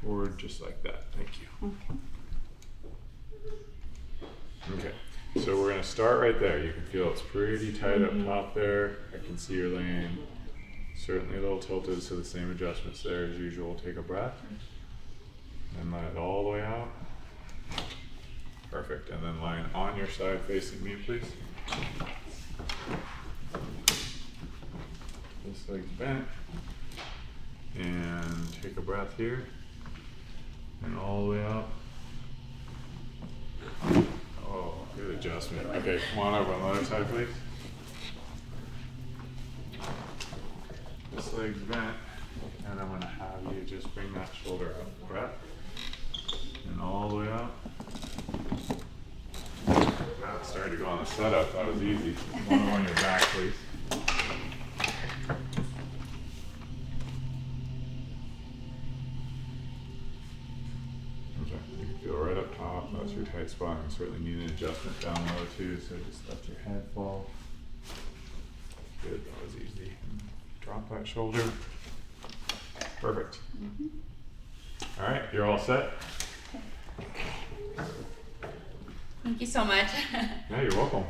forward just like that. Thank you. Okay, so we're gonna start right there. You can feel it's pretty tight up top there. I can see you're laying certainly a little tilted, so the same adjustments there as usual. Take a breath and let it all the way out. Perfect, and then lying on your side facing me, please. This leg's bent. And take a breath here. And all the way out. Oh, good adjustment. Okay, come on over on the other side, please. This leg's bent. And I'm gonna have you just bring that shoulder up. Breath. And all the way out. Wow, started to go on the setup. That was easy. One on your back, please. Okay, you can feel right up top. That's your tight spot. You certainly need an adjustment down low too. So just let your head fall. Good. That was easy. Drop that shoulder. Perfect. All right, you're all set. Thank you so much. Yeah, you're welcome.